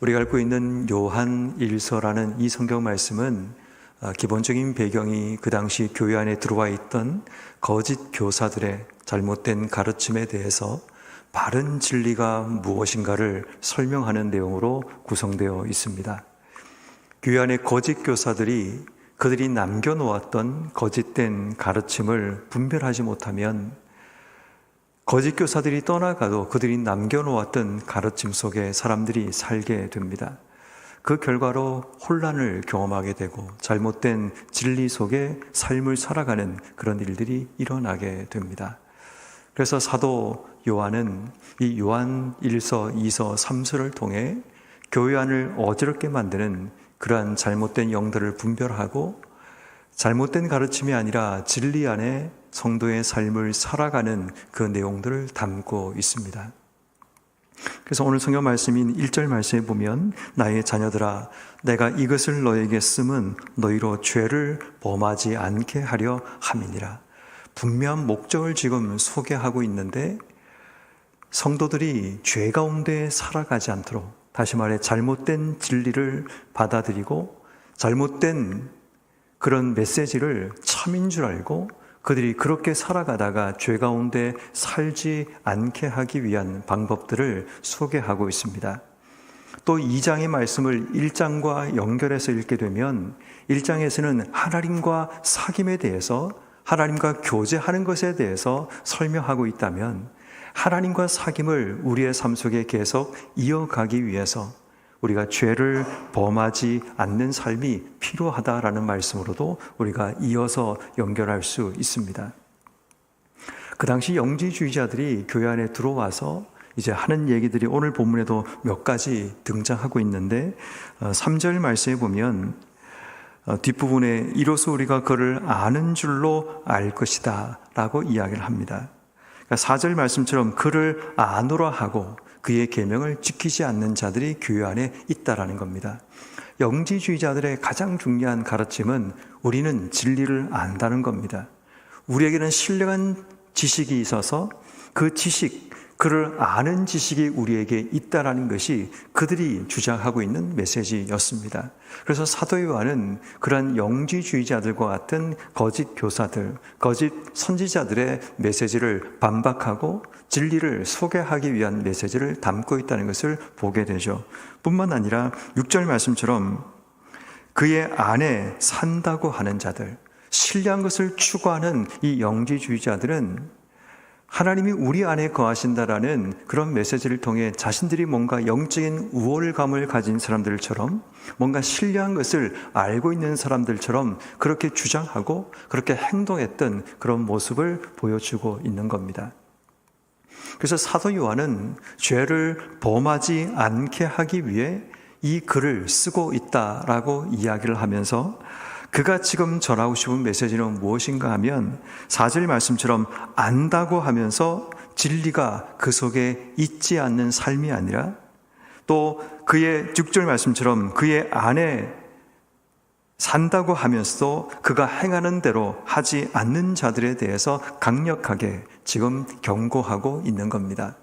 우리가 알고 있는 요한 1서라는 이 성경 말씀은 기본적인 배경이 그 당시 교회 안에 들어와 있던 거짓 교사들의 잘못된 가르침에 대해서 바른 진리가 무엇인가를 설명하는 내용으로 구성되어 있습니다. 교회 안에 거짓 교사들이 그들이 남겨놓았던 거짓된 가르침을 분별하지 못하면 거짓 교사들이 떠나가도 그들이 남겨놓았던 가르침 속에 사람들이 살게 됩니다. 그 결과로 혼란을 경험하게 되고 잘못된 진리 속에 삶을 살아가는 그런 일들이 일어나게 됩니다. 그래서 사도 요한은 이 요한 1서, 2서, 3서를 통해 교회 안을 어지럽게 만드는 그러한 잘못된 영들을 분별하고 잘못된 가르침이 아니라 진리 안에 성도의 삶을 살아가는 그 내용들을 담고 있습니다. 그래서 오늘 성경 말씀인 1절 말씀에 보면 나의 자녀들아 내가 이것을 너에게 쓰면 너희로 죄를 범하지 않게 하려 함이니라. 분명한 목적을 지금 소개하고 있는데 성도들이 죄 가운데 살아가지 않도록, 다시 말해 잘못된 진리를 받아들이고 잘못된 그런 메시지를 참인 줄 알고 그들이 그렇게 살아가다가 죄 가운데 살지 않게 하기 위한 방법들을 소개하고 있습니다. 또 2장의 말씀을 1장과 연결해서 읽게 되면 1장에서는 하나님과 사귐에 대해서, 하나님과 교제하는 것에 대해서 설명하고 있다면 하나님과 사귐을 우리의 삶 속에 계속 이어가기 위해서 우리가 죄를 범하지 않는 삶이 필요하다라는 말씀으로도 우리가 이어서 연결할 수 있습니다. 그 당시 영지주의자들이 교회 안에 들어와서 이제 하는 얘기들이 오늘 본문에도 몇 가지 등장하고 있는데 3절 말씀에 보면 뒷부분에 이로써 우리가 그를 아는 줄로 알 것이다 라고 이야기를 합니다. 그러니까 4절 말씀처럼 그를 아노라 하고 그의 계명을 지키지 않는 자들이 교회 안에 있다라는 겁니다. 영지주의자들의 가장 중요한 가르침은 우리는 진리를 안다는 겁니다. 우리에게는 신령한 지식이 있어서 그 지식, 그를 아는 지식이 우리에게 있다라는 것이 그들이 주장하고 있는 메시지였습니다. 그래서 사도 요한은 그러한 영지주의자들과 같은 거짓 교사들, 거짓 선지자들의 메시지를 반박하고 진리를 소개하기 위한 메시지를 담고 있다는 것을 보게 되죠. 뿐만 아니라 6절 말씀처럼 그의 안에 산다고 하는 자들, 신령한 것을 추구하는 이 영지주의자들은 하나님이 우리 안에 거하신다라는 그런 메시지를 통해 자신들이 뭔가 영적인 우월감을 가진 사람들처럼, 뭔가 신령한 것을 알고 있는 사람들처럼 그렇게 주장하고 그렇게 행동했던 그런 모습을 보여주고 있는 겁니다. 그래서 사도 요한은 죄를 범하지 않게 하기 위해 이 글을 쓰고 있다라고 이야기를 하면서 그가 지금 전하고 싶은 메시지는 무엇인가 하면 4절 말씀처럼 안다고 하면서 진리가 그 속에 있지 않는 삶이 아니라 또 그의 6절 말씀처럼 그의 안에 산다고 하면서도 그가 행하는 대로 하지 않는 자들에 대해서 강력하게 지금 경고하고 있는 겁니다.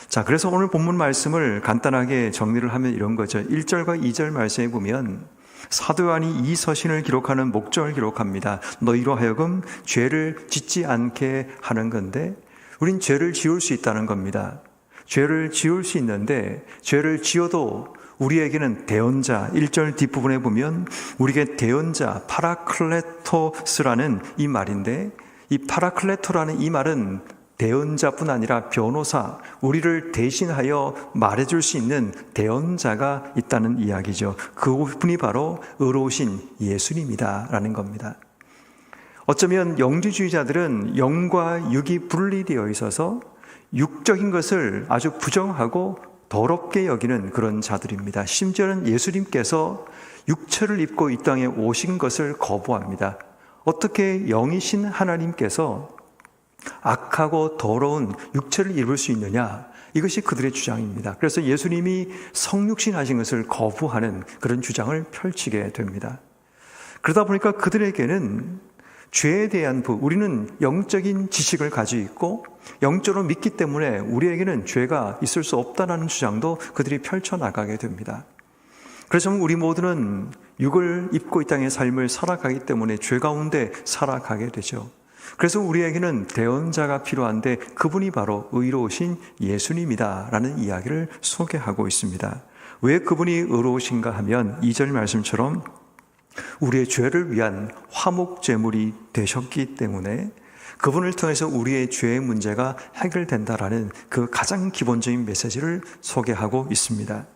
자, 그래서 오늘 본문 말씀을 간단하게 정리를 하면 이런 거죠. 1절과 2절 말씀에 보면 사도 요한이 이 서신을 기록하는 목적을 기록합니다. 너희로 하여금 죄를 짓지 않게 하는 건데 우린 죄를 지을 수 있다는 겁니다. 죄를 지을 수 있는데 죄를 지어도 우리에게는 대언자, 1절 뒷부분에 보면 우리에게 대언자, 파라클레토스라는 이 말인데 이 파라클레토라는 이 말은 대언자뿐 아니라 변호사, 우리를 대신하여 말해줄 수 있는 대언자가 있다는 이야기죠. 그분이 바로 의로우신 예수님이다라는 겁니다. 어쩌면 영지주의자들은 영과 육이 분리되어 있어서 육적인 것을 아주 부정하고 더럽게 여기는 그런 자들입니다. 심지어는 예수님께서 육체를 입고 이 땅에 오신 것을 거부합니다. 어떻게 영이신 하나님께서 악하고 더러운 육체를 입을 수 있느냐? 이것이 그들의 주장입니다. 그래서 예수님이 성육신 하신 것을 거부하는 그런 주장을 펼치게 됩니다. 그러다 보니까 그들에게는 죄에 대한 우리는 영적인 지식을 가지고 있고 영적으로 믿기 때문에 우리에게는 죄가 있을 수 없다는 주장도 그들이 펼쳐나가게 됩니다. 그래서 우리 모두는 육을 입고 이 땅의 삶을 살아가기 때문에 죄 가운데 살아가게 되죠. 그래서 우리에게는 대언자가 필요한데 그분이 바로 의로우신 예수님이다 라는 이야기를 소개하고 있습니다. 왜 그분이 의로우신가 하면 2절 말씀처럼 우리의 죄를 위한 화목제물이 되셨기 때문에 그분을 통해서 우리의 죄의 문제가 해결된다라는 그 가장 기본적인 메시지를 소개하고 있습니다.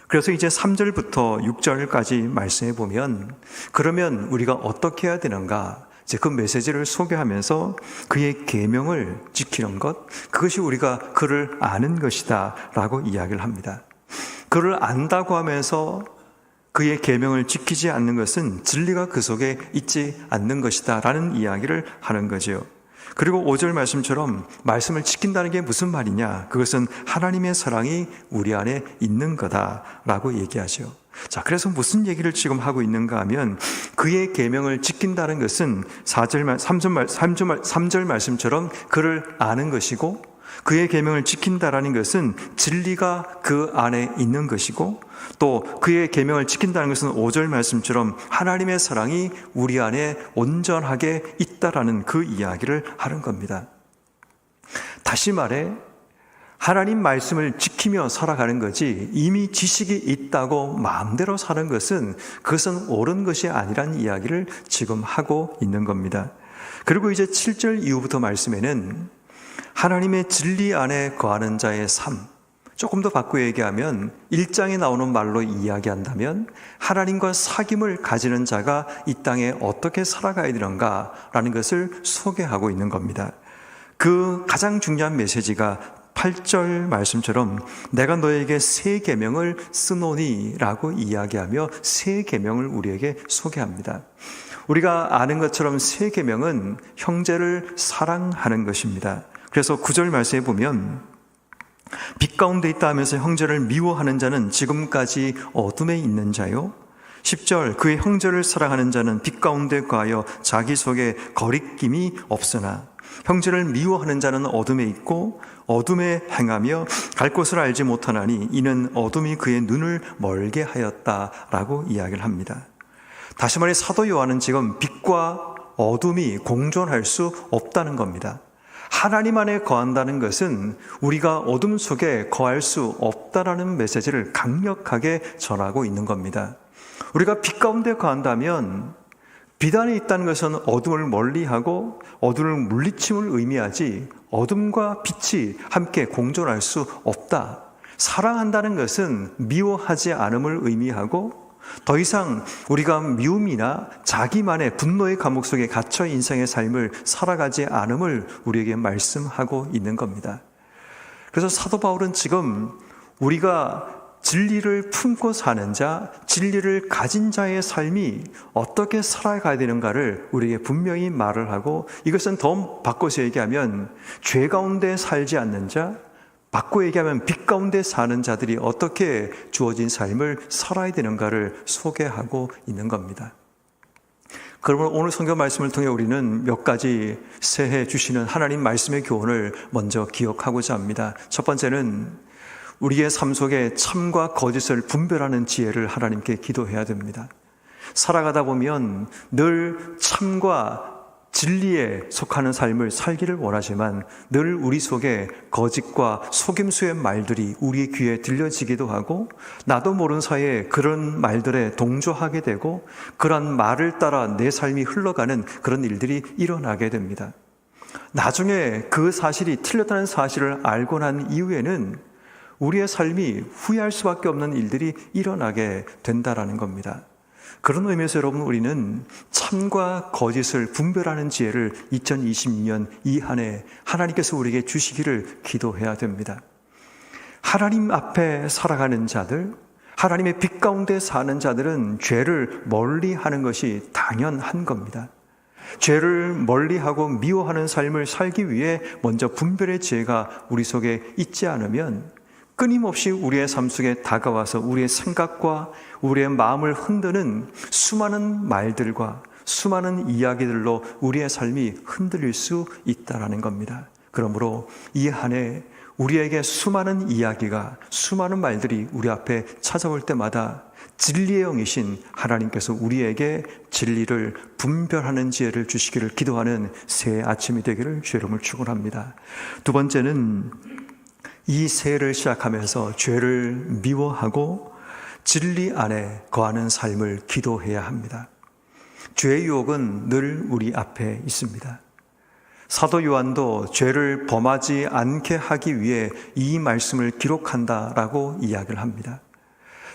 그래서 이제 3절부터 6절까지 말씀해 보면 그러면 우리가 어떻게 해야 되는가? 이제 그 메시지를 소개하면서 그의 계명을 지키는 것, 그것이 우리가 그를 아는 것이다 라고 이야기를 합니다. 그를 안다고 하면서 그의 계명을 지키지 않는 것은 진리가 그 속에 있지 않는 것이다 라는 이야기를 하는 거죠. 그리고 5절 말씀처럼 말씀을 지킨다는 게 무슨 말이냐? 그것은 하나님의 사랑이 우리 안에 있는 거다라고 얘기하죠. 자, 그래서 무슨 얘기를 지금 하고 있는가 하면 그의 계명을 지킨다는 것은 3절 말씀처럼 그를 아는 것이고 그의 계명을 지킨다라는 것은 진리가 그 안에 있는 것이고 또 그의 계명을 지킨다는 것은 5절 말씀처럼 하나님의 사랑이 우리 안에 온전하게 있다라는 그 이야기를 하는 겁니다. 다시 말해 하나님 말씀을 지키며 살아가는 거지 이미 지식이 있다고 마음대로 사는 것은 그것은 옳은 것이 아니란 이야기를 지금 하고 있는 겁니다. 그리고 이제 7절 이후부터 말씀에는 하나님의 진리 안에 거하는 자의 삶, 조금 더 바꾸어 얘기하면 1장에 나오는 말로 이야기한다면 하나님과 사귐을 가지는 자가 이 땅에 어떻게 살아가야 되는가라는 것을 소개하고 있는 겁니다. 그 가장 중요한 메시지가 8절 말씀처럼 내가 너에게 새 계명을 쓰노니 라고 이야기하며 새 계명을 우리에게 소개합니다. 우리가 아는 것처럼 새 계명은 형제를 사랑하는 것입니다. 그래서 9절 말씀에 보면 빛 가운데 있다 하면서 형제를 미워하는 자는 지금까지 어둠에 있는 자요. 10절 그의 형제를 사랑하는 자는 빛 가운데 거하여 자기 속에 거리낌이 없으나 형제를 미워하는 자는 어둠에 있고 어둠에 행하며 갈 곳을 알지 못하나니 이는 어둠이 그의 눈을 멀게 하였다라고 이야기를 합니다. 다시 말해 사도 요한은 지금 빛과 어둠이 공존할 수 없다는 겁니다. 하나님 안에 거한다는 것은 우리가 어둠 속에 거할 수 없다라는 메시지를 강력하게 전하고 있는 겁니다. 우리가 빛 가운데 거한다면 빛 안에 있다는 것은 어둠을 멀리하고 어둠을 물리침을 의미하지 어둠과 빛이 함께 공존할 수 없다. 사랑한다는 것은 미워하지 않음을 의미하고 더 이상 우리가 미움이나 자기만의 분노의 감옥 속에 갇혀 인생의 삶을 살아가지 않음을 우리에게 말씀하고 있는 겁니다. 그래서 사도 바울은 지금 우리가 진리를 품고 사는 자, 진리를 가진 자의 삶이 어떻게 살아가야 되는가를 우리에게 분명히 말을 하고 이것은 더 바꿔서 얘기하면 죄 가운데 살지 않는 자, 바꿔 얘기하면 빛 가운데 사는 자들이 어떻게 주어진 삶을 살아야 되는가를 소개하고 있는 겁니다. 그러면 오늘 성경 말씀을 통해 우리는 몇 가지 새해 주시는 하나님 말씀의 교훈을 먼저 기억하고자 합니다. 첫 번째는 우리의 삶 속에 참과 거짓을 분별하는 지혜를 하나님께 기도해야 됩니다. 살아가다 보면 늘 참과 진리에 속하는 삶을 살기를 원하지만 늘 우리 속에 거짓과 속임수의 말들이 우리 귀에 들려지기도 하고 나도 모르는 사이에 그런 말들에 동조하게 되고 그런 말을 따라 내 삶이 흘러가는 그런 일들이 일어나게 됩니다. 나중에 그 사실이 틀렸다는 사실을 알고 난 이후에는 우리의 삶이 후회할 수밖에 없는 일들이 일어나게 된다라는 겁니다. 그런 의미에서 여러분 우리는 참과 거짓을 분별하는 지혜를 2022년 이 한 해 하나님께서 우리에게 주시기를 기도해야 됩니다. 하나님 앞에 살아가는 자들, 하나님의 빛 가운데 사는 자들은 죄를 멀리하는 것이 당연한 겁니다. 죄를 멀리하고 미워하는 삶을 살기 위해 먼저 분별의 지혜가 우리 속에 있지 않으면 끊임없이 우리의 삶 속에 다가와서 우리의 생각과 우리의 마음을 흔드는 수많은 말들과 수많은 이야기들로 우리의 삶이 흔들릴 수 있다라는 겁니다. 그러므로 이 한 해 우리에게 수많은 이야기가, 수많은 말들이 우리 앞에 찾아올 때마다 진리의 영이신 하나님께서 우리에게 진리를 분별하는 지혜를 주시기를 기도하는 새해 아침이 되기를 주의 이름으로 축원합니다. 두 번째는 이 새해를 시작하면서 죄를 미워하고 진리 안에 거하는 삶을 기도해야 합니다. 죄의 유혹은 늘 우리 앞에 있습니다. 사도 요한도 죄를 범하지 않게 하기 위해 이 말씀을 기록한다라고 이야기를 합니다.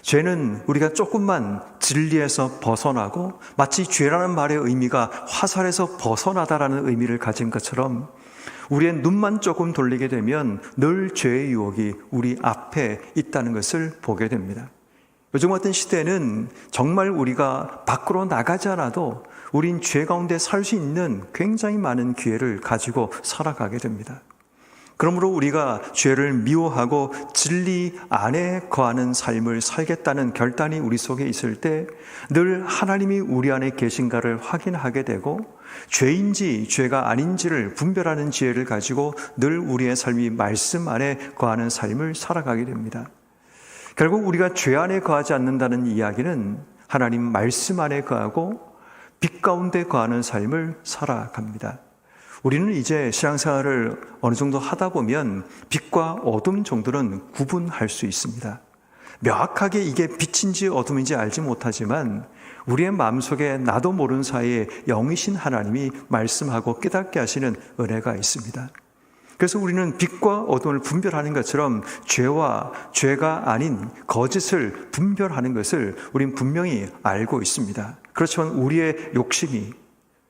죄는 우리가 조금만 진리에서 벗어나고 마치 죄라는 말의 의미가 화살에서 벗어나다라는 의미를 가진 것처럼 우리의 눈만 조금 돌리게 되면 늘 죄의 유혹이 우리 앞에 있다는 것을 보게 됩니다. 요즘 같은 시대는 정말 우리가 밖으로 나가지 않아도 우린 죄 가운데 살 수 있는 굉장히 많은 기회를 가지고 살아가게 됩니다. 그러므로 우리가 죄를 미워하고 진리 안에 거하는 삶을 살겠다는 결단이 우리 속에 있을 때 늘 하나님이 우리 안에 계신가를 확인하게 되고 죄인지 죄가 아닌지를 분별하는 지혜를 가지고 늘 우리의 삶이 말씀 안에 거하는 삶을 살아가게 됩니다. 결국 우리가 죄 안에 거하지 않는다는 이야기는 하나님 말씀 안에 거하고 빛 가운데 거하는 삶을 살아갑니다. 우리는 이제 신앙생활을 어느 정도 하다 보면 빛과 어둠 정도는 구분할 수 있습니다. 명확하게 이게 빛인지 어둠인지 알지 못하지만 우리의 마음속에 나도 모르는 사이에 영이신 하나님이 말씀하고 깨닫게 하시는 은혜가 있습니다. 그래서 우리는 빛과 어둠을 분별하는 것처럼 죄와 죄가 아닌 거짓을 분별하는 것을 우리는 분명히 알고 있습니다. 그렇지만 우리의 욕심이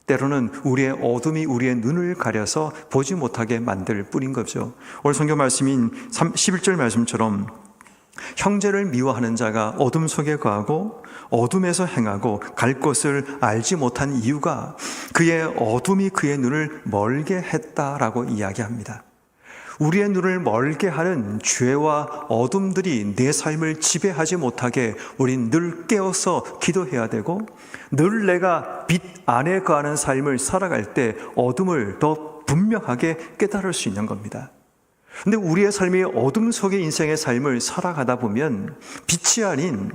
때로는 우리의 어둠이 우리의 눈을 가려서 보지 못하게 만들 뿐인 거죠. 오늘 성경 말씀인 11절 말씀처럼 형제를 미워하는 자가 어둠 속에 거하고 어둠에서 행하고 갈 곳을 알지 못한 이유가 그의 어둠이 그의 눈을 멀게 했다라고 이야기합니다. 우리의 눈을 멀게 하는 죄와 어둠들이 내 삶을 지배하지 못하게 우린 늘 깨어서 기도해야 되고 늘 내가 빛 안에 거하는 삶을 살아갈 때 어둠을 더 분명하게 깨달을 수 있는 겁니다. 근데 우리의 삶이 어둠 속의 인생의 삶을 살아가다 보면 빛이 아닌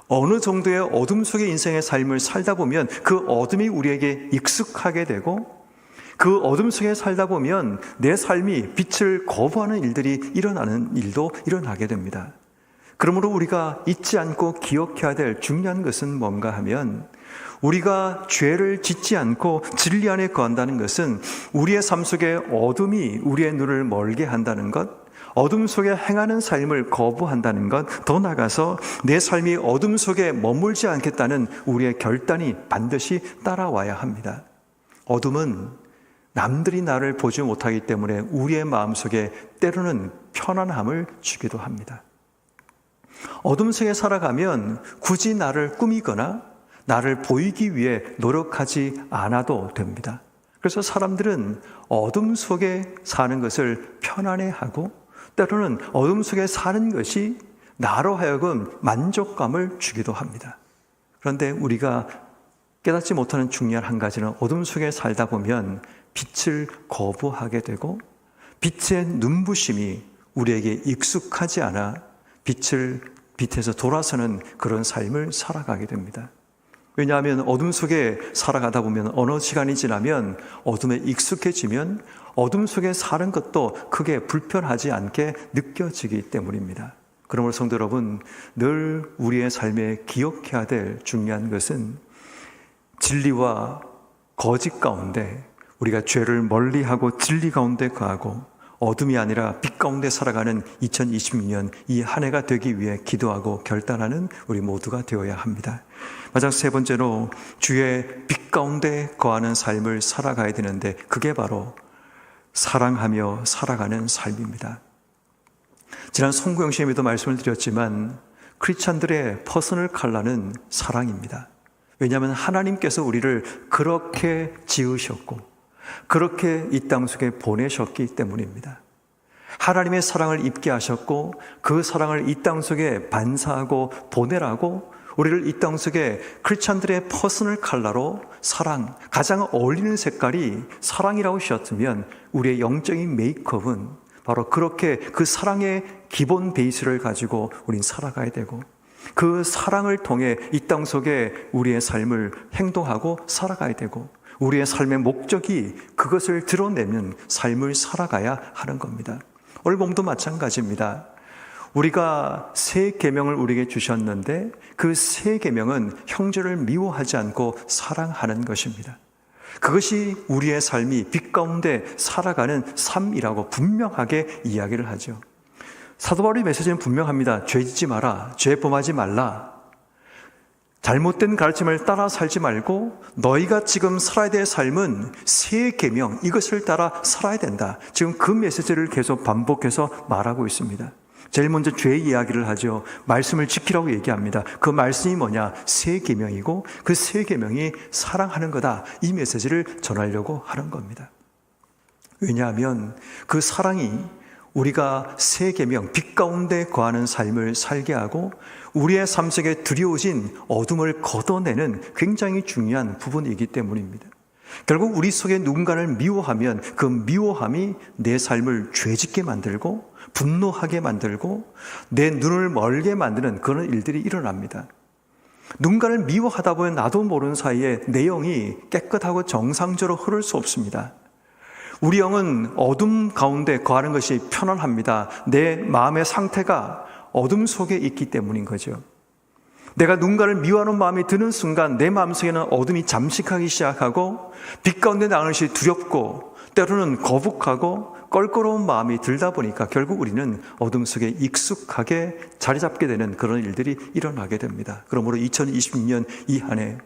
어느 정도의 어둠 속의 인생의 삶을 살다 보면 그 어둠이 우리에게 익숙하게 되고 그 어둠 속에 살다 보면 내 삶이 빛을 거부하는 일들이 일어나는 일도 일어나게 됩니다. 그러므로 우리가 잊지 않고 기억해야 될 중요한 것은 뭔가 하면 우리가 죄를 짓지 않고 진리 안에 거한다는 것은 우리의 삶 속에 어둠이 우리의 눈을 멀게 한다는 것, 어둠 속에 행하는 삶을 거부한다는 것, 더 나아가서 내 삶이 어둠 속에 머물지 않겠다는 우리의 결단이 반드시 따라와야 합니다. 어둠은 남들이 나를 보지 못하기 때문에 우리의 마음속에 때로는 편안함을 주기도 합니다. 어둠 속에 살아가면 굳이 나를 꾸미거나 나를 보이기 위해 노력하지 않아도 됩니다. 그래서 사람들은 어둠 속에 사는 것을 편안해하고 때로는 어둠 속에 사는 것이 나로 하여금 만족감을 주기도 합니다. 그런데 우리가 깨닫지 못하는 중요한 한 가지는 어둠 속에 살다 보면 빛을 거부하게 되고 빛의 눈부심이 우리에게 익숙하지 않아 빛에서 돌아서는 그런 삶을 살아가게 됩니다. 왜냐하면 어둠 속에 살아가다 보면 어느 시간이 지나면 어둠에 익숙해지면 어둠 속에 사는 것도 크게 불편하지 않게 느껴지기 때문입니다. 그러므로 성도 여러분, 늘 우리의 삶에 기억해야 될 중요한 것은 진리와 거짓 가운데 우리가 죄를 멀리하고 진리 가운데 거하고 어둠이 아니라 빛 가운데 살아가는 2022년 이 한 해가 되기 위해 기도하고 결단하는 우리 모두가 되어야 합니다. 마지막 세 번째로 주의 빛 가운데 거하는 삶을 살아가야 되는데 그게 바로 사랑하며 살아가는 삶입니다. 지난 송구영 시험에도 말씀을 드렸지만 크리스찬들의 퍼스널 컬러는 사랑입니다. 왜냐하면 하나님께서 우리를 그렇게 지으셨고 그렇게 이 땅 속에 보내셨기 때문입니다. 하나님의 사랑을 입게 하셨고 그 사랑을 이 땅 속에 반사하고 보내라고 우리를 이 땅속에 크리스찬들의 퍼스널 컬러로 사랑, 가장 어울리는 색깔이 사랑이라고 하셨으면 우리의 영적인 메이크업은 바로 그렇게 그 사랑의 기본 베이스를 가지고 우린 살아가야 되고, 그 사랑을 통해 이 땅속에 우리의 삶을 행동하고 살아가야 되고, 우리의 삶의 목적이 그것을 드러내는 삶을 살아가야 하는 겁니다. 오늘 본문도 마찬가지입니다. 우리가 새 계명을 우리에게 주셨는데 그 새 계명은 형제를 미워하지 않고 사랑하는 것입니다. 그것이 우리의 삶이 빛 가운데 살아가는 삶이라고 분명하게 이야기를 하죠. 사도 바울의 메시지는 분명합니다. 죄 짓지 마라, 죄 범하지 말라, 잘못된 가르침을 따라 살지 말고 너희가 지금 살아야 될 삶은 새 계명, 이것을 따라 살아야 된다. 지금 그 메시지를 계속 반복해서 말하고 있습니다. 제일 먼저 죄 이야기를 하죠. 말씀을 지키라고 얘기합니다. 그 말씀이 뭐냐? 새 계명이고 그 새 계명이 사랑하는 거다. 이 메시지를 전하려고 하는 겁니다. 왜냐하면 그 사랑이 우리가 새 계명, 빛 가운데 거하는 삶을 살게 하고 우리의 삶 속에 두려워진 어둠을 걷어내는 굉장히 중요한 부분이기 때문입니다. 결국 우리 속에 누군가를 미워하면 그 미워함이 내 삶을 죄짓게 만들고 분노하게 만들고 내 눈을 멀게 만드는 그런 일들이 일어납니다. 누군가를 미워하다 보면 나도 모르는 사이에 내 영이 깨끗하고 정상적으로 흐를 수 없습니다. 우리 영은 어둠 가운데 거하는 것이 편안합니다. 내 마음의 상태가 어둠 속에 있기 때문인 거죠. 내가 누군가를 미워하는 마음이 드는 순간 내 마음속에는 어둠이 잠식하기 시작하고 빛 가운데 나가는 것이 두렵고 때로는 거북하고 껄끄러운 마음이 들다 보니까 결국 우리는 어둠 속에 익숙하게 자리 잡게 되는 그런 일들이 일어나게 됩니다. 그러므로 2026년 이 한 해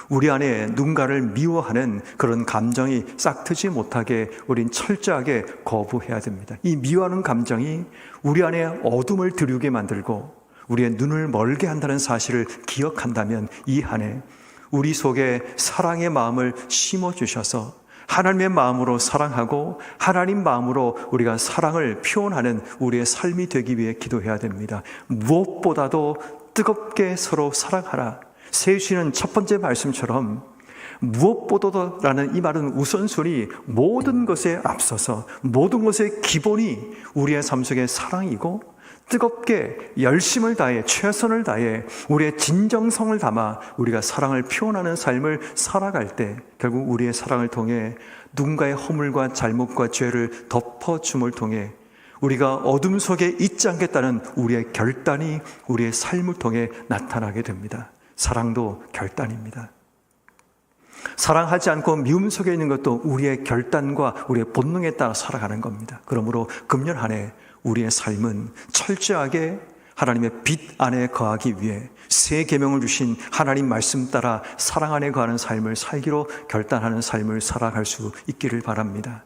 우리 안에 누군가를 미워하는 그런 감정이 싹트지 못하게 우린 철저하게 거부해야 됩니다. 이 미워하는 감정이 우리 안에 어둠을 들이우게 만들고 우리의 눈을 멀게 한다는 사실을 기억한다면 이 한 해 우리 속에 사랑의 마음을 심어주셔서 하나님의 마음으로 사랑하고 하나님 마음으로 우리가 사랑을 표현하는 우리의 삶이 되기 위해 기도해야 됩니다. 무엇보다도 뜨겁게 서로 사랑하라. 세우시는 첫 번째 말씀처럼 무엇보다도라는 이 말은 우선순위, 모든 것에 앞서서 모든 것의 기본이 우리의 삶 속의 사랑이고 뜨겁게 열심을 다해 최선을 다해 우리의 진정성을 담아 우리가 사랑을 표현하는 삶을 살아갈 때 결국 우리의 사랑을 통해 누군가의 허물과 잘못과 죄를 덮어줌을 통해 우리가 어둠 속에 있지 않겠다는 우리의 결단이 우리의 삶을 통해 나타나게 됩니다. 사랑도 결단입니다. 사랑하지 않고 미움 속에 있는 것도 우리의 결단과 우리의 본능에 따라 살아가는 겁니다. 그러므로 금년 한 해 우리의 삶은 철저하게 하나님의 빛 안에 거하기 위해 새 계명을 주신 하나님 말씀 따라 사랑 안에 거하는 삶을 살기로 결단하는 삶을 살아갈 수 있기를 바랍니다.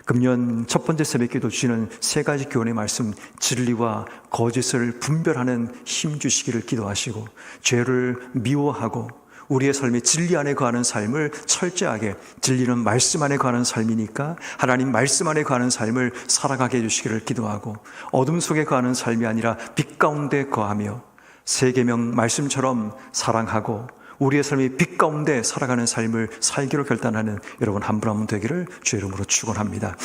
금년 첫 번째 새벽기도 주시는 세 가지 교훈의 말씀, 진리와 거짓을 분별하는 힘 주시기를 기도하시고 죄를 미워하고 우리의 삶이 진리 안에 거하는 삶을 철저하게, 진리는 말씀 안에 거하는 삶이니까 하나님 말씀 안에 거하는 삶을 살아가게 해주시기를 기도하고 어둠 속에 거하는 삶이 아니라 빛 가운데 거하며 새 계명 말씀처럼 사랑하고 우리의 삶이 빛 가운데 살아가는 삶을 살기로 결단하는 여러분 한 분 한 분 되기를 주의 이름으로 축원합니다.